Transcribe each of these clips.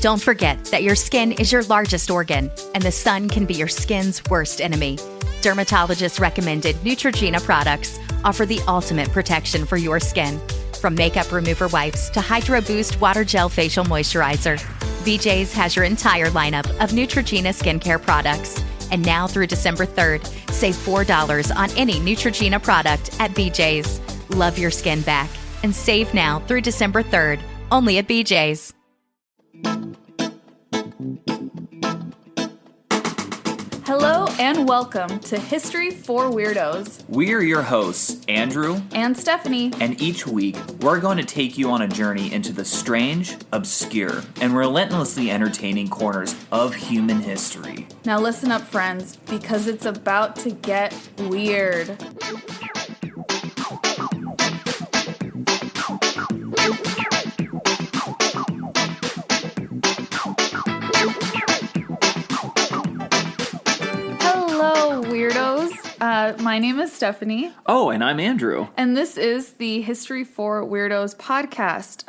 Don't forget that your skin is your largest organ, and the sun can be your skin's worst enemy. Dermatologist recommended Neutrogena products offer the ultimate protection for your skin. From makeup remover wipes to Hydro Boost Water Gel Facial Moisturizer, BJ's has your entire lineup of Neutrogena skincare products. And now through December 3rd, save $4 on any Neutrogena product at BJ's. Love your skin back and save now through December 3rd, only at BJ's. Hello and welcome to History for Weirdos. We're your hosts, Andrew and Stephanie. And each week, we're going to take you on a journey into the strange, obscure, and relentlessly entertaining corners of human history. Now listen up, friends, because it's about to get weird. My name is Stephanie. Oh, and I'm Andrew. And this is the History for Weirdos podcast.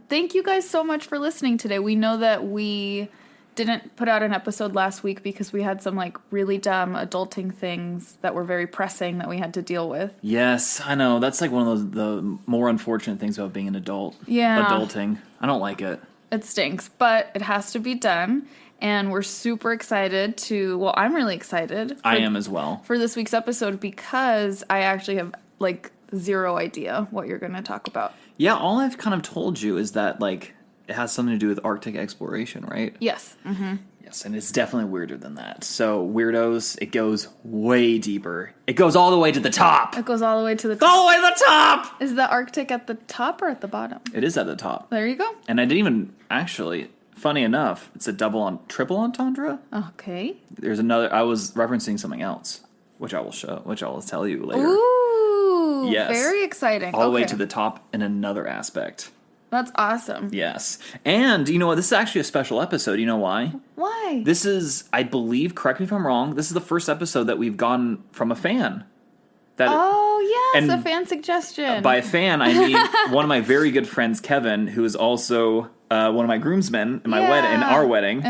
Thank you guys so much for listening today. We know that we didn't put out an episode last week because we had some really dumb adulting things that were very pressing that we had to deal with. Yes, I know. That's one of the more unfortunate things about being an adult. Yeah. Adulting. I don't like it. It stinks, but it has to be done. And we're super excited to, I'm really excited. I am as well. For this week's episode because I actually have, zero idea what you're going to talk about. Yeah, all I've kind of told you is that, it has something to do with Arctic exploration, right? Yes. Mm-hmm. Yes, and it's definitely weirder than that. So, weirdos, it goes way deeper. It goes all the way to the top. It goes all the way to the top. All the way to the top! Is the Arctic at the top or at the bottom? It is at the top. There you go. And I didn't even, actually... Funny enough, it's a triple entendre. Okay. There's another. I was referencing something else, which I will tell you later. Ooh, yes, very exciting. All the way to the top in another aspect. That's awesome. Yes, and you know what? This is actually a special episode. You know why? Why? This is, I believe. Correct me if I'm wrong. This is the first episode that we've gotten from a fan. Yes, a fan suggestion. By a fan, I mean one of my very good friends, Kevin, who is also one of my groomsmen in my wedding, in our wedding.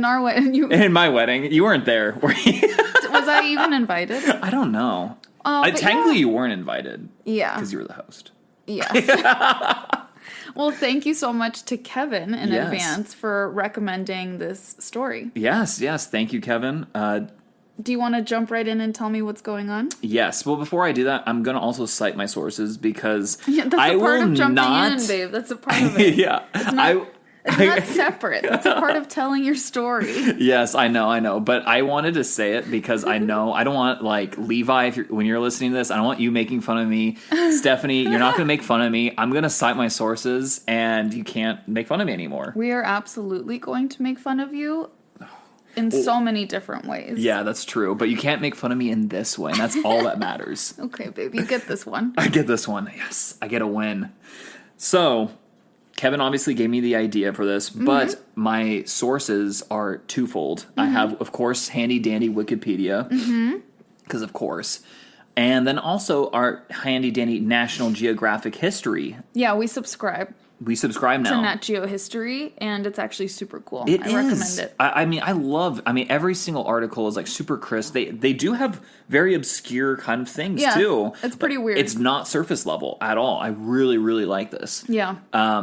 In my wedding, you weren't there, were you? Was I even invited? I don't know. Technically, you weren't invited. Yeah, because you were the host. Yes. Well, thank you so much to Kevin in advance for recommending this story. Yes. Thank you, Kevin. Do you want to jump right in and tell me what's going on? Yes. Well, before I do that, I'm going to also cite my sources because that's a part of jumping in, babe. That's a part of it. Yeah. It's not separate. It's a part of telling your story. Yes, I know. But I wanted to say it because I know I don't want, Levi, when you're listening to this, I don't want you making fun of me. Stephanie, you're not going to make fun of me. I'm going to cite my sources, and you can't make fun of me anymore. We are absolutely going to make fun of you. In so many different ways. Yeah, that's true. But you can't make fun of me in this way, and that's all that matters. Okay, baby, you get this one. I get this one. Yes, I get a win. So, Kevin obviously gave me the idea for this, but my sources are twofold. I have, of course, handy-dandy Wikipedia, because of course, and then also our handy-dandy National Geographic History. Yeah, we subscribe. We subscribe now. To Nat Geo History, and it's actually super cool. I recommend it. Every single article is super crisp. They do have very obscure kind of things too. It's pretty weird. It's not surface level at all. I really, really like this. Yeah.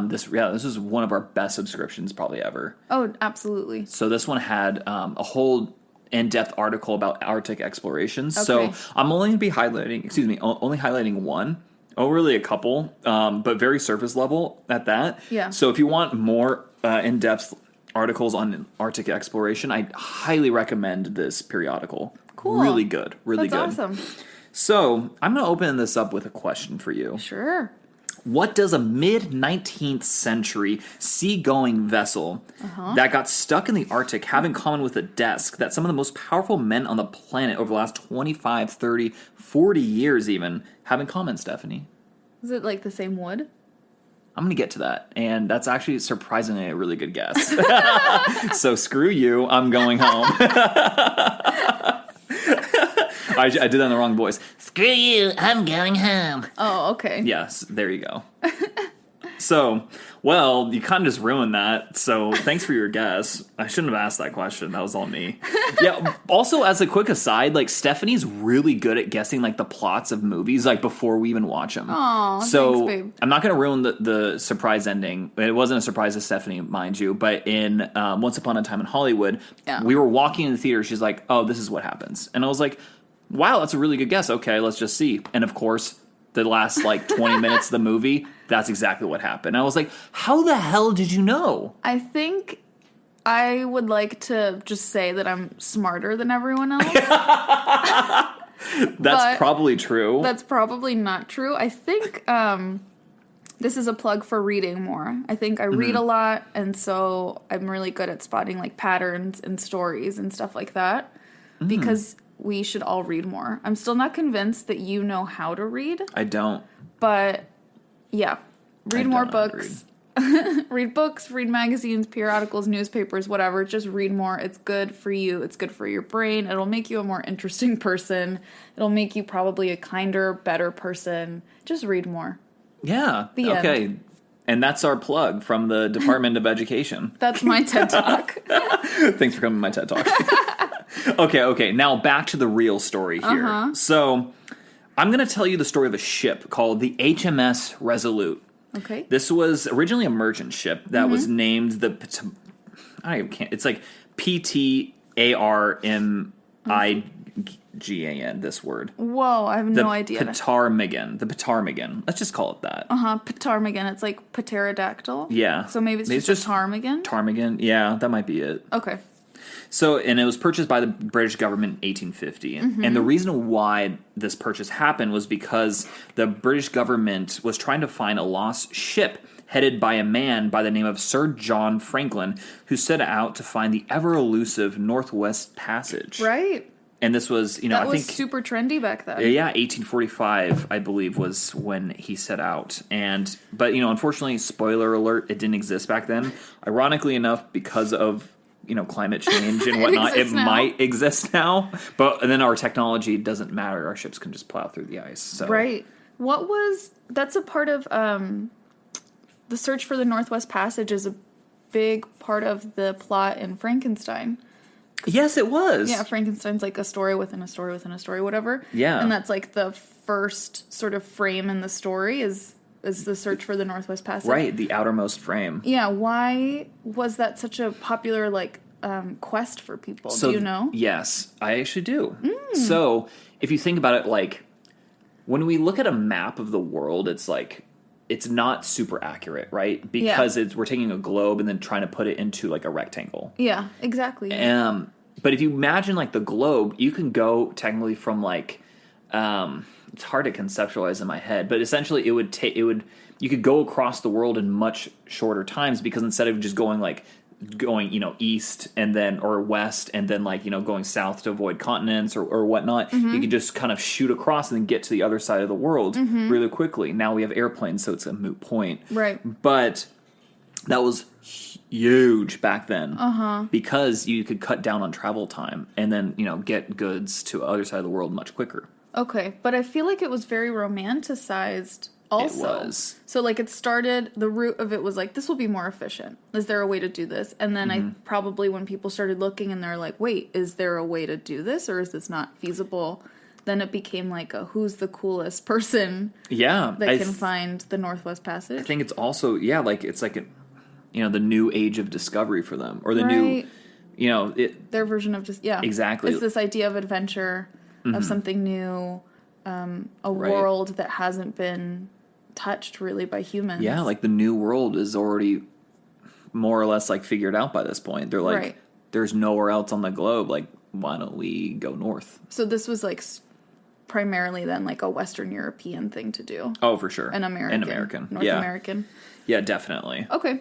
This is one of our best subscriptions probably ever. Oh, absolutely. So this one had a whole in-depth article about Arctic explorations. Okay. So I'm only going to be highlighting one. Oh, really a couple, but very surface level at that. Yeah. So if you want more in-depth articles on Arctic exploration, I highly recommend this periodical. Cool. Really good. Really good. That's awesome. So I'm going to open this up with a question for you. Sure. What does a mid-19th century seagoing vessel that got stuck in the Arctic have in common with a desk that some of the most powerful men on the planet over the last 25, 30, 40 years even have in common, Stephanie? Is it the same wood? I'm going to get to that, and that's actually surprisingly a really good guess. So screw you, I'm going home. I did that in the wrong voice. Screw you, I'm going home. Oh, okay. Yes, there you go. So, well, you kind of just ruined that. So, thanks for your guess. I shouldn't have asked that question. That was all me. Yeah. Also, as a quick aside, like Stephanie's really good at guessing like the plots of movies like before we even watch them. Aw, so thanks, babe. I'm not going to ruin the surprise ending. It wasn't a surprise to Stephanie, mind you. But in Once Upon a Time in Hollywood, we were walking in the theater. She's like, "Oh, this is what happens," and I was like, "Wow, that's a really good guess. Okay, let's just see." And of course, the last like 20 minutes of the movie, that's exactly what happened. And I was like, how the hell did you know? I think I would like to just say that I'm smarter than everyone else. That's probably true. That's probably not true. I think this is a plug for reading more. I think I read a lot, and so I'm really good at spotting like patterns in stories and stuff like that. Because we should all read more. I'm still not convinced that you know how to read. I don't. But yeah, read more books. Read books, read magazines, periodicals, newspapers, whatever. Just read more. It's good for you. It's good for your brain. It'll make you a more interesting person. It'll make you probably a kinder, better person. Just read more. Yeah. The okay. end. And that's our plug from the Department of Education. That's my TED Talk. Thanks for coming to my TED Talk. Okay. Now back to the real story here. So I'm going to tell you the story of a ship called the HMS Resolute. Okay. This was originally a merchant ship that was named the... It's like Ptarmigan, this word. Whoa, I have no idea. The Ptarmigan. Let's just call it that. Ptarmigan. It's like pterodactyl. Yeah. So maybe it's just ptarmigan? Ptarmigan. Yeah, that might be it. Okay. So, and it was purchased by the British government in 1850. And the reason why this purchase happened was because the British government was trying to find a lost ship headed by a man by the name of Sir John Franklin, who set out to find the ever-elusive Northwest Passage. Right. And this was, I think... was super trendy back then. Yeah, 1845, I believe, was when he set out. But, unfortunately, spoiler alert, it didn't exist back then. Ironically enough, because of... climate change and whatnot, it might exist now, but then our technology doesn't matter. Our ships can just plow through the ice. So. Right. That's a part of the search for the Northwest Passage is a big part of the plot in Frankenstein. Yes, it was. Yeah, Frankenstein's like a story within a story within a story, whatever. Yeah. And that's like the first sort of frame in the story is the search for the Northwest Passage. Right, the outermost frame. Yeah, why was that such a popular, quest for people? Do you know? Yes, I actually do. So, if you think about it, when we look at a map of the world, it's it's not super accurate, right? Because we're taking a globe and then trying to put it into, a rectangle. Yeah, exactly. But if you imagine, the globe, you can go technically from, it's hard to conceptualize in my head, but essentially you could go across the world in much shorter times, because instead of just going east and then or west and then going south to avoid continents or whatnot, you could just kind of shoot across and then get to the other side of the world really quickly. Now we have airplanes, so it's a moot point. Right. But that was huge back then because you could cut down on travel time and then get goods to the other side of the world much quicker. Okay, but I feel like it was very romanticized also. It was. So it started, the root of it was this will be more efficient. Is there a way to do this? And then I probably, when people started looking and they're like, wait, is there a way to do this, or is this not feasible? Then it became who's the coolest person that can find the Northwest Passage? I think it's also, it's the new age of discovery for them, or the new, their version of just, exactly. It's this idea of adventure, of something new, a world that hasn't been touched really by humans. Yeah, the new world is already more or less figured out by this point. They're there's nowhere else on the globe. Why don't we go north? So this was primarily then a Western European thing to do. Oh, for sure. An American. North American. Yeah, definitely. Okay.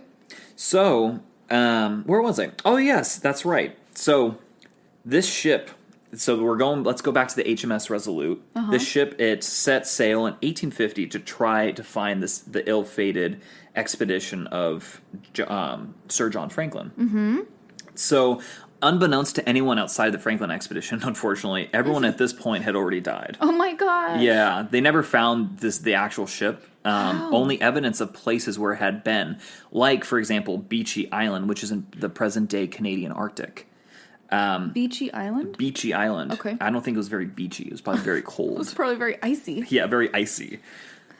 So, where was I? Oh, yes, that's right. So, this ship... So let's go back to the HMS Resolute. This ship, it set sail in 1850 to try to find the ill-fated expedition of Sir John Franklin. So, unbeknownst to anyone outside the Franklin expedition, unfortunately, everyone at this point had already died. Oh my god. Yeah, they never found the actual ship. Only evidence of places where it had been, like, for example, Beechey Island, which is in the present-day Canadian Arctic. Beechey Island? Beechey Island. Okay. I don't think it was very beachy. It was probably very cold. It was probably very icy. Yeah, very icy.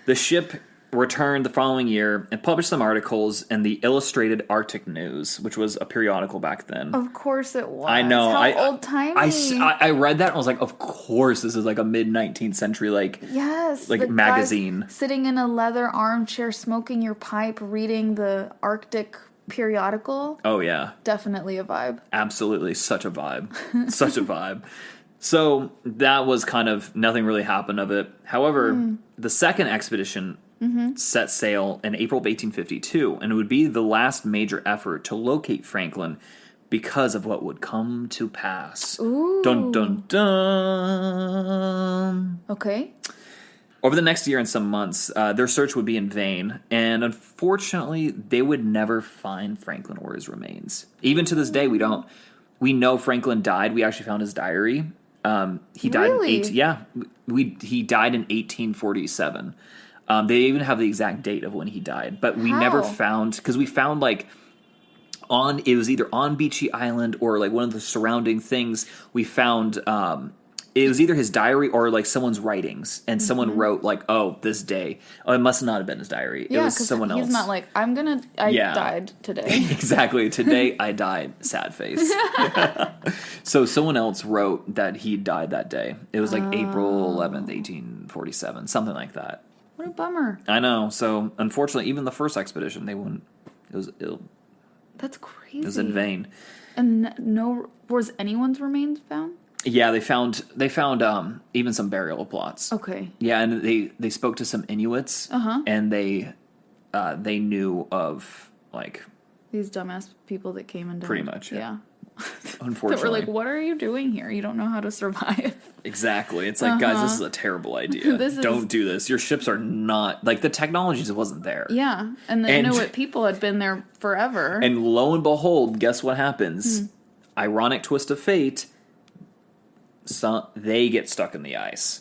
The ship returned the following year and published some articles in the Illustrated Arctic News, which was a periodical back then. Of course it was. I know. How old-timey. I read that and I was like, of course this is like a mid-19th century, like, yes, like the magazine. guys sitting in a leather armchair, smoking your pipe, reading the Arctic periodical. Oh, yeah. Definitely a vibe. Absolutely. Such a vibe. Such a vibe. So that was kind of, nothing really happened of it. However, the second expedition set sail in April of 1852, and it would be the last major effort to locate Franklin because of what would come to pass. Ooh. Dun, dun, dun. Okay. Over the next year and some months, their search would be in vain, and unfortunately, they would never find Franklin or his remains. Even to this day, we know Franklin died. We actually found his diary. He died Really? He died in 1847. They even have the exact date of when he died, but we never How? found, because we found like it was either on Beechey Island or like one of the surrounding things. We found it was either his diary or like someone's writings, and someone wrote like, "Oh, this day." Oh, it must not have been his diary. Yeah, It was 'cause someone else. he's not like, I Yeah. died today. Exactly. Today I died. Sad face. So someone else wrote that he died that day. It was like April 11th, 1847, something like that. What a bummer. I know. So unfortunately, even the first expedition, they wouldn't. It That's crazy. was in vain. And was anyone's remains found? Yeah, they found even some burial plots. Okay. Yeah, and they spoke to some Inuits, and they knew of like These dumbass people that came and died. Pretty much, yeah. Yeah. unfortunately That were like, what are you doing here? You don't know how to survive. Exactly. It's like, guys, this is a terrible idea. Don't do this. Your ships are not like the technology just wasn't there. Yeah. And the Inuit people had been there forever. And lo and behold, guess what happens? Ironic twist of fate. They get stuck in the ice.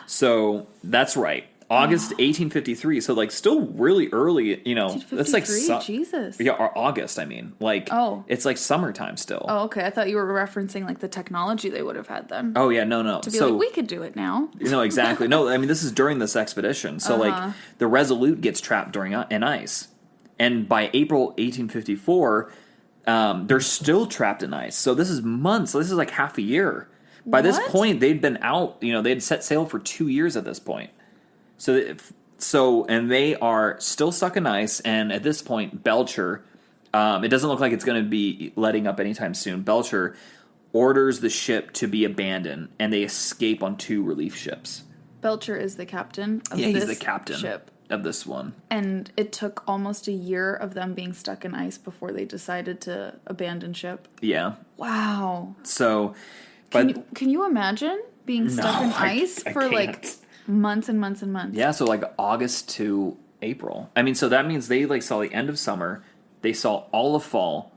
So that's right. August 1853. So like still really early, you know. That's like Jesus. Yeah, or August, I mean. Like it's like summertime still. Oh, okay. I thought you were referencing like the technology they would have had then. Oh yeah, no. To be like, we could do it now. No, exactly. No, I mean this is during this expedition. So like the Resolute gets trapped in ice. And by April 1854, they're still trapped in ice. So this is months. So this is like half a year. By this point, they'd been out, you know, they'd set sail for 2 years at this point. And they are still stuck in ice, and at this point, Belcher, it doesn't look like it's going to be letting up anytime soon. Belcher orders the ship to be abandoned, and they escape on 2 relief ships. Belcher is the captain of he's this the captain ship. Of this one. And it took almost a year of them being stuck in ice before they decided to abandon ship. Yeah. Wow. So... Can you imagine being stuck in ice for like months and months and months? Yeah, so like August to April. I mean, so that means they like saw the end of summer, they saw all of fall,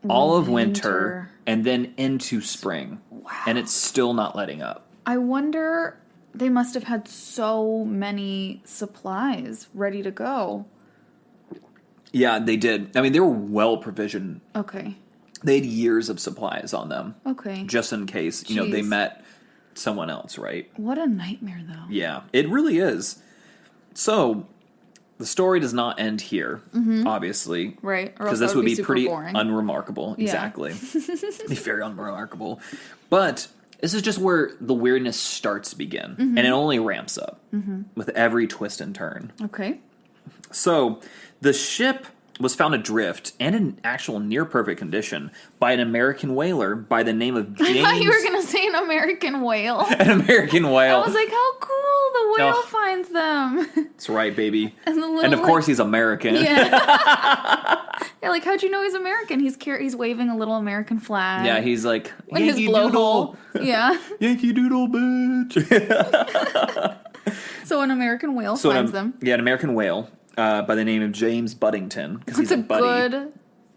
all of winter, and then into spring. Wow. And it's still not letting up. I wonder, they must have had so many supplies ready to go. Yeah, they did. I mean, they were well provisioned. Okay. They had years of supplies on them. Okay. Just in case, you know, they met someone else, right? What a nightmare, though. Yeah, it really is. So, the story does not end here, obviously. Right. Because this would be pretty boring. unremarkable. Yeah. Exactly. It'd be very unremarkable. But this is just where the weirdness starts to begin. And it only ramps up with every twist and turn. Okay. So, the ship was found adrift and in actual near-perfect condition by an American whaler by the name of James... I thought you were going to say an American whale. An American whale. I was like, how cool, the whale finds them. That's right, baby. And of course he's American. Yeah. Yeah, like, how'd you know he's American? He's waving a little American flag. Yeah, he's like... In his blowhole. Yeah. Yankee Doodle, bitch. So an American whale finds them. Yeah, an American whale. By the name of James Buddington, because he's That's a buddy. good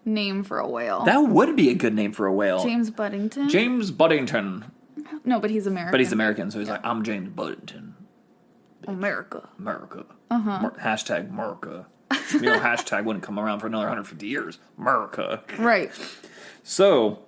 name for a whale. That would be a good name for a whale. James Buddington? James Buddington. No, but he's American. But he's American, so he's like, I'm James Buddington. America. America. Hashtag America. Hashtag wouldn't come around for another 150 years. America. Right. So,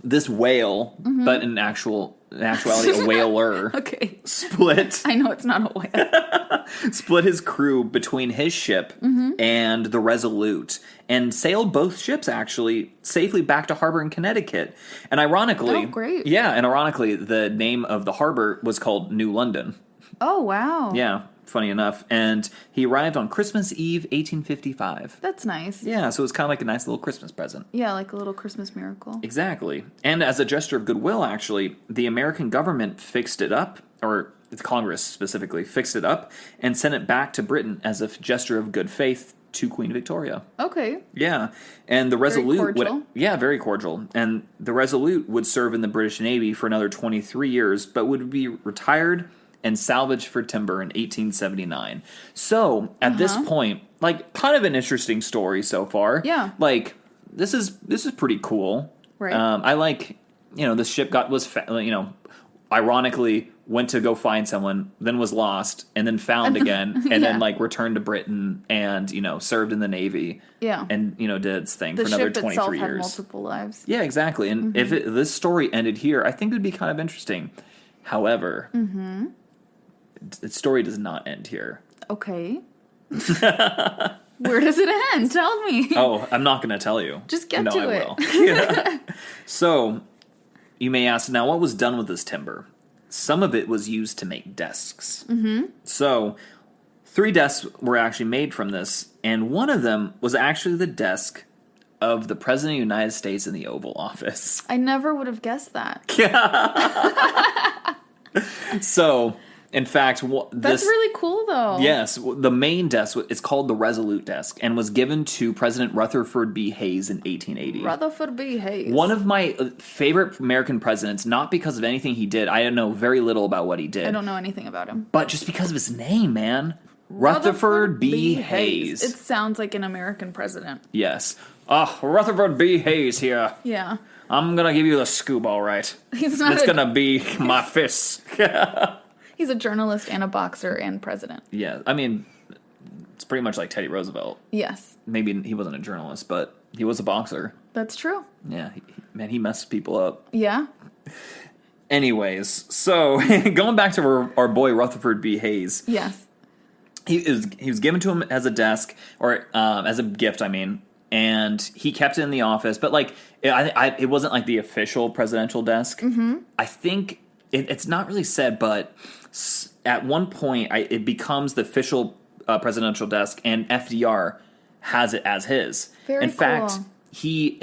this whale, but in actuality a whaler, Okay. split I know it's not a whale. split his crew between his ship and the Resolute, and sailed both ships actually safely back to harbor in Connecticut. And ironically, Oh, great. Yeah, and ironically, the name of the harbor was called New London. Oh, wow. Yeah, funny enough. And he arrived on Christmas Eve, 1855. That's nice. Yeah, so it's kind of like a nice little Christmas present. Yeah, like a little Christmas miracle. Exactly. And as a gesture of goodwill, actually, the American government fixed it up, or Congress specifically fixed it up, and sent it back to Britain as a gesture of good faith to Queen Victoria. Okay. Yeah. And the Resolute cordial. very cordial. And the Resolute would serve in the British Navy for another 23 years, but would be retired and salvaged for timber in 1879. So, at this point, like, kind of an interesting story so far. Yeah. Like, this is pretty cool. Right. I like, this ship ironically went to go find someone, then was lost, and then found again, and then, like, returned to Britain and, served in the Navy. Yeah. And, did its thing The for another ship 23 itself years. had multiple lives. Yeah, exactly. And if this story ended here, I think it would be kind of interesting. However, the story does not end here. Okay. Where does it end? Tell me. Oh, I'm not going to tell you. Just get no, to I it. will. Yeah. So, you may ask, now what was done with this timber? Some of it was used to make desks. So, 3 desks were actually made from this, and one of them was actually the desk of the President of the United States in the Oval Office. I never would have guessed that. So, in fact, That's really cool, though. Yes, the main desk is called the Resolute desk and was given to President Rutherford B. Hayes in 1880. Rutherford B. Hayes. One of my favorite American presidents, not because of anything he did. I know very little about what he did. I don't know anything about him. But just because of his name, man. Rutherford B. Hayes. It sounds like an American president. Yes. Rutherford B. Hayes here. Yeah. I'm going to give you the scoop, all right. He's not It's going to be my fists. He's a journalist and a boxer and president. Yeah, I mean, it's pretty much like Teddy Roosevelt. Yes. Maybe he wasn't a journalist, but he was a boxer. That's true. Yeah, he messed people up. Yeah. Anyways, so going back to our boy Rutherford B. Hayes. Yes. He was given to him as a desk, or as a gift, I mean, and he kept it in the office. But, like, it wasn't like the official presidential desk. I think it's not really said, but at one point it becomes the official presidential desk, and FDR has it as his. Very in cool. fact, he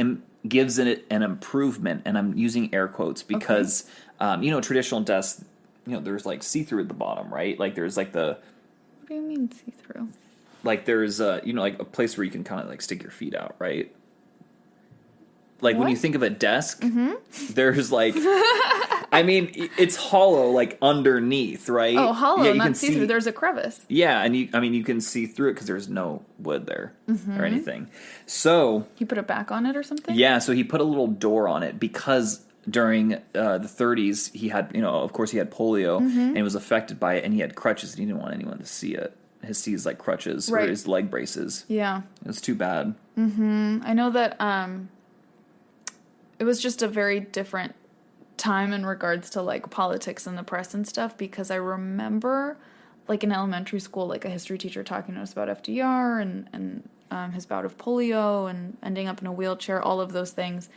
gives it an improvement, and I'm using air quotes because traditional desks, there's like see-through at the bottom, right? Like there's like the. What do you mean see-through? Like there's like a place where you can kind of like stick your feet out, right? Like when What? you think of a desk, there's like, I mean, it's hollow like underneath, right? Oh, hollow, Yeah, you not can see-through. There's a crevice. Yeah, and you can see through it because there's no wood there or anything. So He put it back on it or something? yeah, so he put a little door on it because during the 30s he had, of course he had polio and he was affected by it, and he had crutches and he didn't want anyone to see it. See his like crutches or Right. his leg braces. Yeah. It was too bad. I know that it was just a very different time in regards to like politics and the press and stuff, because I remember like in elementary school, like a history teacher talking to us about FDR and his bout of polio and ending up in a wheelchair, all of those things.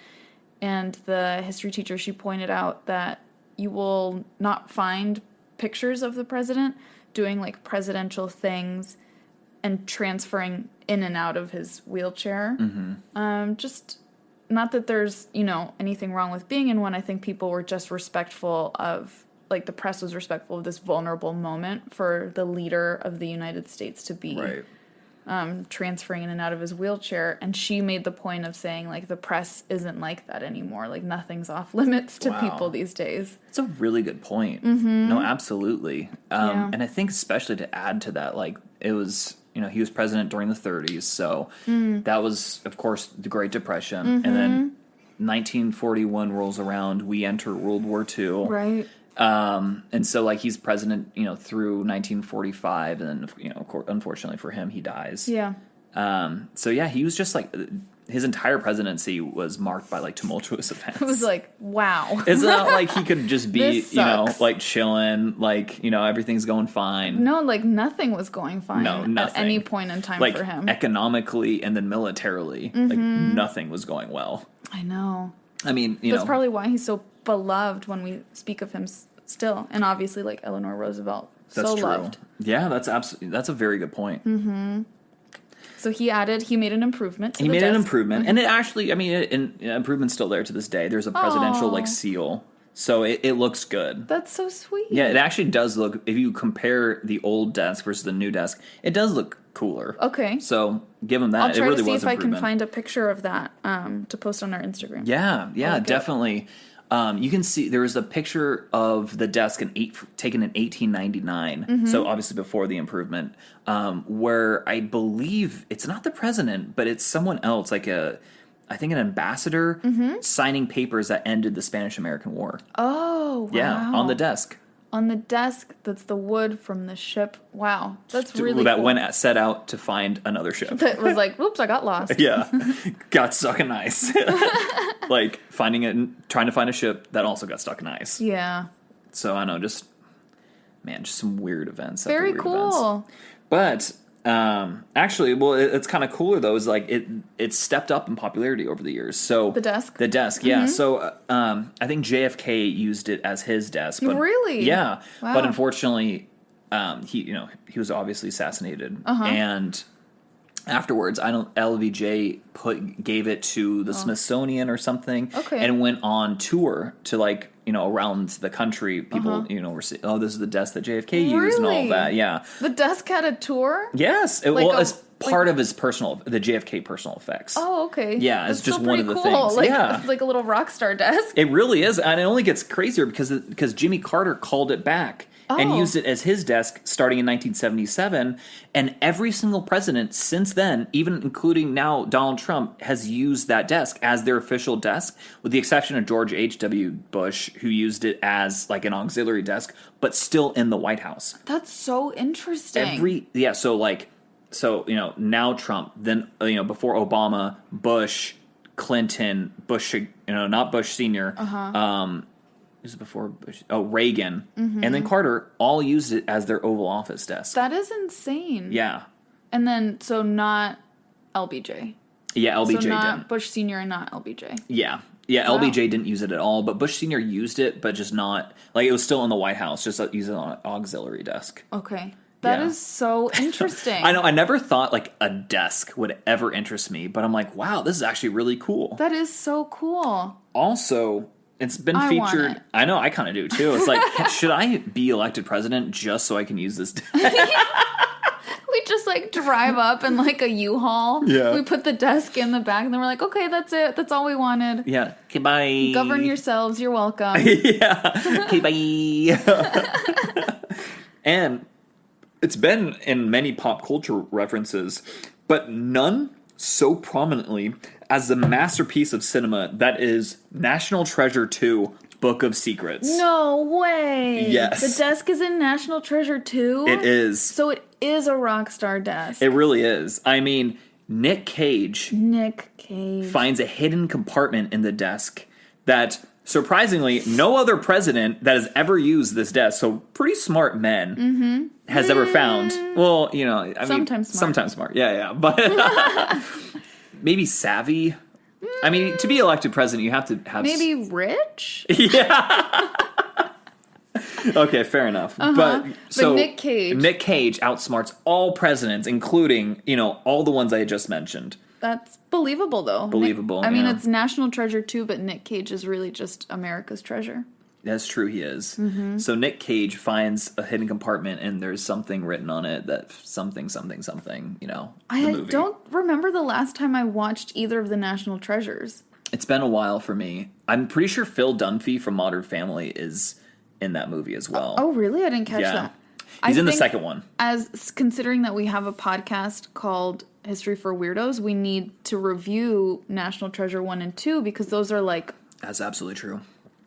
And the history teacher, she pointed out that you will not find pictures of the president doing like presidential things and transferring in and out of his wheelchair. Just not that there's, anything wrong with being in one. I think people were just respectful of, like, the press was respectful of this vulnerable moment for the leader of the United States to be Right. transferring in and out of his wheelchair. And she made the point of saying, like, the press isn't like that anymore. Like, nothing's off limits to Wow. people these days. It's a really good point. No, absolutely. Yeah. And I think especially to add to that, like it was, he was president during the 30s. So that was, of course, the Great Depression. And then 1941 rolls around. We enter World War II. Right. And so, like, he's president, through 1945, and then, unfortunately for him, he dies. Yeah. So yeah, he was just like, his entire presidency was marked by like tumultuous events. It was like, wow. It's not like he could just be, This sucks. like chilling, like, everything's going fine. No, like nothing was going fine No, nothing. at any point in time Like for him. economically and then militarily, like nothing was going well. I know. I mean, That's probably why he's so beloved when we speak of him still. And obviously, like Eleanor Roosevelt, that's so true. loved. Yeah, that's a very good point. So he made an improvement to He the made an desk. improvement, and it actually, improvement's still there to this day. There's a presidential like seal, so it looks good. That's so sweet. Yeah, it actually does look. If you compare the old desk versus the new desk, it does look cooler. Okay. So give him that. I'll try it really to see was if I can improvement. find a picture of that to post on our Instagram. Yeah, look it. definitely. You can see there was a picture of the desk taken in 1899, Mm-hmm. so obviously before the improvement, where I believe it's not the president, but it's someone else, like I think an ambassador signing papers that ended the Spanish-American War. Oh, wow. Yeah, on the desk. On the desk, that's the wood from the ship. Wow, that's really that cool. went set out to find another ship. That was like, oops, I got lost. Yeah, got stuck in ice. Like trying to find a ship that also got stuck in ice. Yeah. So I know, just some weird events. after Very weird cool. events. But actually, well, it's kind of cooler though. Is like it stepped up in popularity over the years. So The desk? the desk, yeah. So I think JFK used it as his desk. But, Really? Yeah. Wow. But unfortunately, he was obviously assassinated, and afterwards, LBJ gave it to the Smithsonian or something, Okay. and went on tour to around the country. People were saying, "Oh, this is the desk that JFK used," and all Really? that. Yeah. The desk had a tour? Yes. Like It's part of his the JFK personal effects. Oh, okay. Yeah, it's That's just still one of pretty the cool. things. Like, Yeah. It's like a little rock star desk. It really is, and it only gets crazier because Jimmy Carter called it back and Oh. used it as his desk starting in 1977, and every single president since then, even including now Donald Trump, has used that desk as their official desk, with the exception of George H.W. Bush, who used it as like an auxiliary desk, but still in the White House. That's so interesting. So now Trump, then before Obama, Bush, Clinton, Bush, not Bush Senior. This is before Bush. Oh, Reagan, and then Carter all used it as their Oval Office desk. That is insane. Yeah, And then, so not LBJ. yeah. LBJ So not didn't. Bush Sr. and not LBJ. Yeah. LBJ didn't use it at all, but Bush Senior used it, but just not it was still in the White House, just using it on an auxiliary desk. Okay. That Yeah. is so interesting. I know. I never thought a desk would ever interest me, but I'm like, wow, this is actually really cool. That is so cool. Also, it's been I want featured. it. I know, I kind of do too. It's like, should I be elected president just so I can use this? We just drive up in a U-Haul. Yeah. We put the desk in the back and then we're like, okay, that's it. That's all we wanted. Yeah. Okay, bye. Govern yourselves. You're welcome. Yeah. Okay, bye. And it's been in many pop culture references, but none so prominently as the masterpiece of cinema that is National Treasure 2: Book of Secrets. No way. Yes. The desk is in National Treasure 2? It is. So it is a rock star desk. It really is. I mean, Nick Cage Nick Cage. finds a hidden compartment in the desk that, surprisingly, no other president that has ever used this desk, so pretty smart men, has ever found. Well, I mean, Sometimes smart. Sometimes smart. Yeah. But maybe savvy. I mean, to be elected president, you have to have... Maybe rich? Okay, fair enough. But Nick Cage. Nick Cage outsmarts all presidents, including, all the ones I had just mentioned. That's believable, though. Believable, I mean, yeah. it's National Treasure 2, but Nick Cage is really just America's treasure. That's true, he is. So Nick Cage finds a hidden compartment, and there's something written on it that something, the I movie. don't remember the last time I watched either of the National Treasures. It's been a while for me. I'm pretty sure Phil Dunphy from Modern Family is in that movie as well. Oh, really? I didn't catch yeah. that. He's in the think second one. As considering that we have a podcast called History for Weirdos, we need to review National Treasure 1 and 2 because those are That's absolutely true.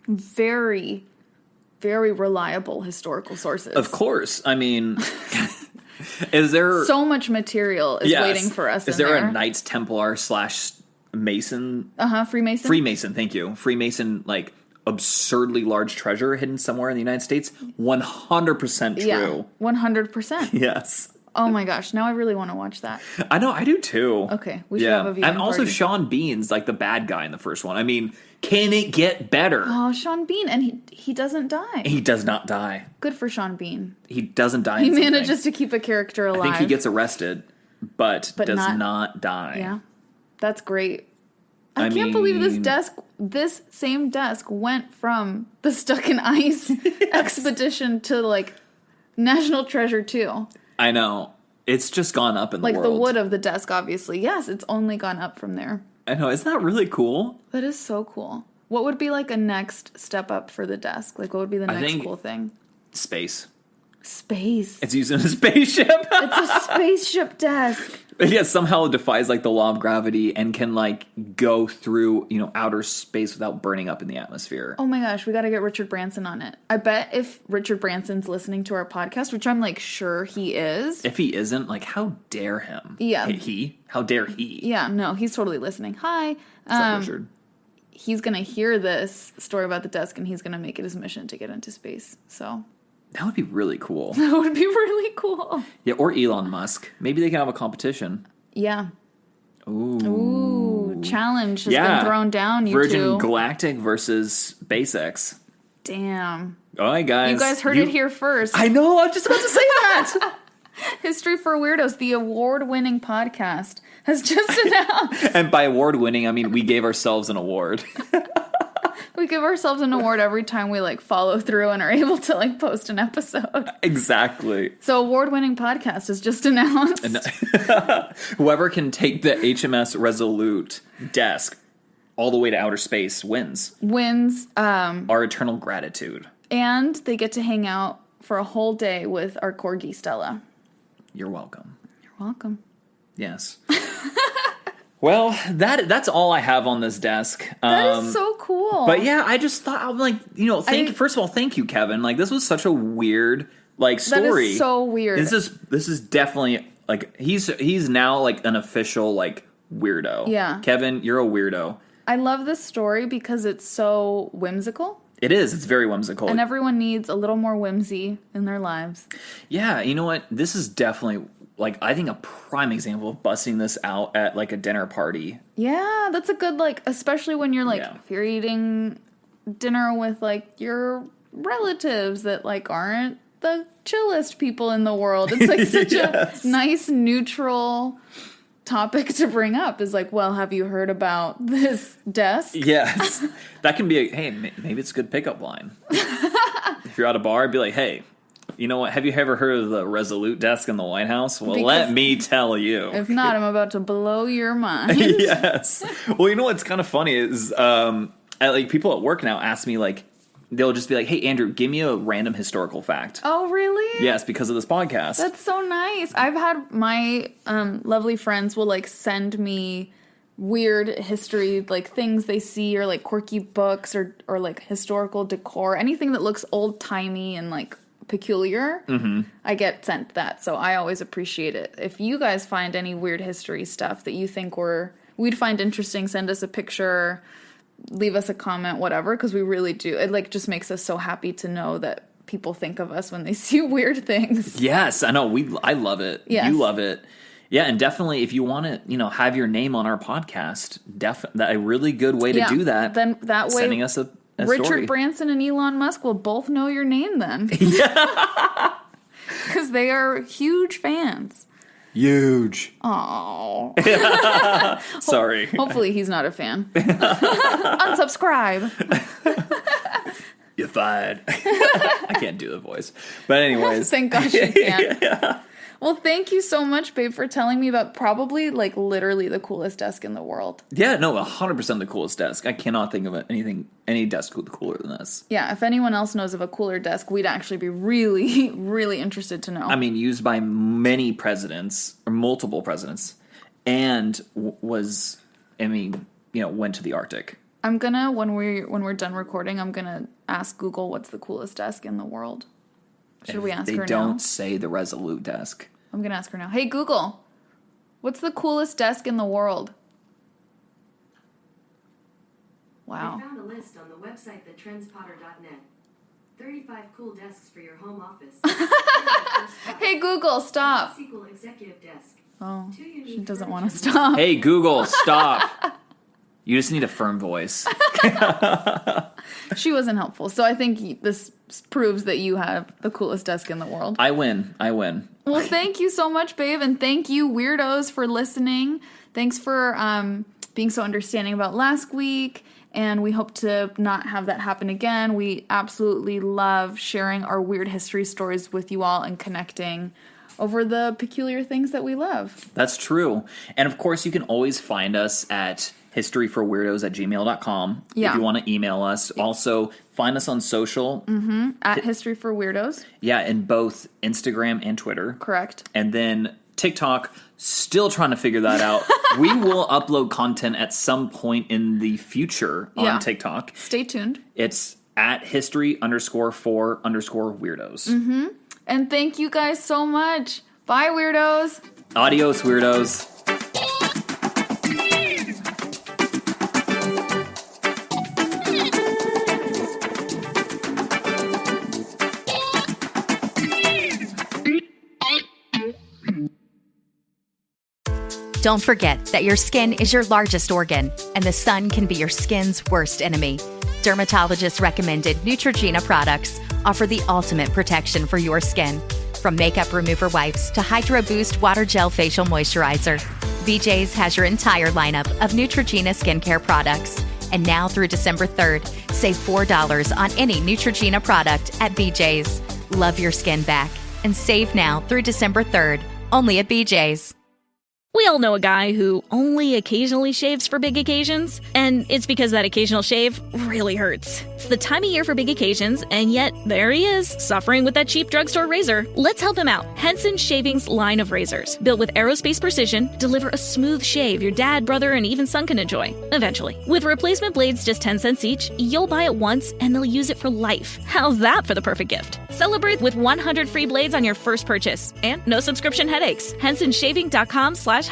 very, very reliable historical sources. Of course. I mean, is there... So much material is waiting for us Is there a Knights Templar / Mason? Freemason? Freemason, thank you. Freemason, like, absurdly large treasure hidden somewhere in the United States? 100% true. Yeah, 100%. Yes. Oh my gosh, now I really want to watch that. I know, I do too. Okay, we should have a viewing And also party. Sean Bean's like the bad guy in the first one. I mean, can it get better? Oh, Sean Bean, and he doesn't die. He does not die. Good for Sean Bean. He doesn't die. He in something. manages to keep a character alive. I think he gets arrested, but does not- not die. Yeah, that's great. I I can't believe mean- this same desk went from the Stuck in Ice expedition to like National Treasure 2. I know. It's just gone up in Like the the world. wood of the desk, obviously. Yes, it's only gone up from there. I know. Isn't that really cool? That is so cool. What would be like a next step up for the desk? Like what would be the next think- cool thing? Space. Space. It's using a spaceship. It's a spaceship desk. Yeah, somehow it defies like the law of gravity and can like go through, outer space without burning up in the atmosphere. Oh my gosh, we got to get Richard Branson on it. I bet if Richard Branson's listening to our podcast, which I'm like sure he is. If he isn't, like, how dare him? Yeah. How dare he? Yeah, no, he's totally listening. Hi. What's up, Richard? He's going to hear this story about the desk and he's going to make it his mission to get into space. So That would be really cool. that would be really cool. Yeah, or Elon Musk. Maybe they can have a competition. Yeah. Ooh. Challenge has been thrown down, you Virgin two. Galactic versus SpaceX. Damn. All right, guys. You guys heard it here first. I know. I was just about to say that. History for Weirdos, the award-winning podcast, has just announced. And by award-winning, I mean we gave ourselves an award. We give ourselves an award every time we like follow through and are able to like post an episode. Exactly. So award-winning podcast is just announced. Whoever can take the HMS Resolute desk all the way to outer space wins. Wins, Our eternal gratitude. and they get to hang out for a whole day with our corgi Stella. You're welcome. You're welcome. Yes. Well, that's all I have on this desk. That is so cool. But yeah, I just thought, I'm like, first of all, thank you, Kevin. Like, this was such a weird, like, story. That is so weird. This is definitely, like, he's now, like, an official, like, weirdo. Yeah. Kevin, you're a weirdo. I love this story because it's so whimsical. It is. It's very whimsical. And everyone needs a little more whimsy in their lives. Yeah, you know what? This is definitely, like, I think a prime example of busting this out at, like, a dinner party. Yeah, that's a good, like, especially when you're, like, Yeah. if you're eating dinner with, like, your relatives that, like, aren't the chillest people in the world. It's, like, such Yes. a nice, neutral topic to bring up is like, well, have you heard about this desk? Yes. That can be maybe it's a good pickup line. If you're at a bar, be like, hey, you know what? Have you ever heard of the Resolute desk in the White House? Well, Because let me tell you. If not, I'm about to blow your mind. Yes. Well, you know what's kind of funny is like people at work now ask me, like, they'll just be like, hey, Andrew, give me a random historical fact. Oh, really? Yes, because of this podcast. That's so nice. I've had my lovely friends will like send me weird history, like things they see or like quirky books or like historical decor, anything that looks old timey and like peculiar. Mm-hmm. I get sent that, so I always appreciate it. If you guys find any weird history stuff that you think we'd find interesting, send us a picture, leave us a comment, whatever, because we really do. It like just makes us so happy to know that people think of us when they see weird things. Yes, I know. I love it. Yes. You love it. Yeah, and definitely if you want to, have your name on our podcast, a really good way to do that. Then that way, sending us a Richard story. Branson and Elon Musk will both know your name then. Yeah. Because they are huge fans. Huge. Oh. Sorry. Hopefully he's not a fan. Unsubscribe. You're fired. I can't do the voice. But anyways. Thank gosh you can. Yeah. Well, thank you so much, babe, for telling me about probably, like, literally the coolest desk in the world. Yeah, no, 100% the coolest desk. I cannot think of any desk cooler than this. Yeah, if anyone else knows of a cooler desk, we'd actually be really, really interested to know. I mean, used by many presidents, or multiple presidents, and went to the Arctic. I'm gonna, when we're done recording, I'm gonna ask Google what's the coolest desk in the world. Should we ask her now? They don't say the Resolute desk. I'm gonna ask her now. Hey Google, what's the coolest desk in the world? Wow. I found a list on the website thetrendspotter.net. 35 cool desks for your home office. Hey Google, stop. SQL executive desk. Oh, she doesn't want to stop. Hey, Google, stop. You just need a firm voice. She wasn't helpful. So I think this proves that you have the coolest desk in the world. I win. Well, thank you so much, babe. And thank you, weirdos, for listening. Thanks for being so understanding about last week. And we hope to not have that happen again. We absolutely love sharing our weird history stories with you all and connecting over the peculiar things that we love. That's true. And of course, you can always find us at historyforweirdos@gmail.com if you want to email us. Also, find us on social. At History for Weirdos. Yeah, in both Instagram and Twitter. Correct. And then TikTok, still trying to figure that out. We will upload content at some point in the future on TikTok. Stay tuned. It's at history_for_weirdos. And thank you guys so much. Bye, weirdos. Adios, weirdos. Don't forget that your skin is your largest organ, and the sun can be your skin's worst enemy. Dermatologist recommended Neutrogena products offer the ultimate protection for your skin. From makeup remover wipes to Hydro Boost Water Gel Facial Moisturizer, BJ's has your entire lineup of Neutrogena skincare products. And now through December 3rd, save $4 on any Neutrogena product at BJ's. Love your skin back and save now through December 3rd, only at BJ's. We all know a guy who only occasionally shaves for big occasions, and it's because that occasional shave really hurts. It's the time of year for big occasions, and yet there he is, suffering with that cheap drugstore razor. Let's help him out. Henson Shaving's line of razors, built with aerospace precision, deliver a smooth shave your dad, brother, and even son can enjoy, eventually. With replacement blades just 10 cents each, you'll buy it once, and they'll use it for life. How's that for the perfect gift? Celebrate with 100 free blades on your first purchase, and no subscription headaches. HensonShaving.com/holiday.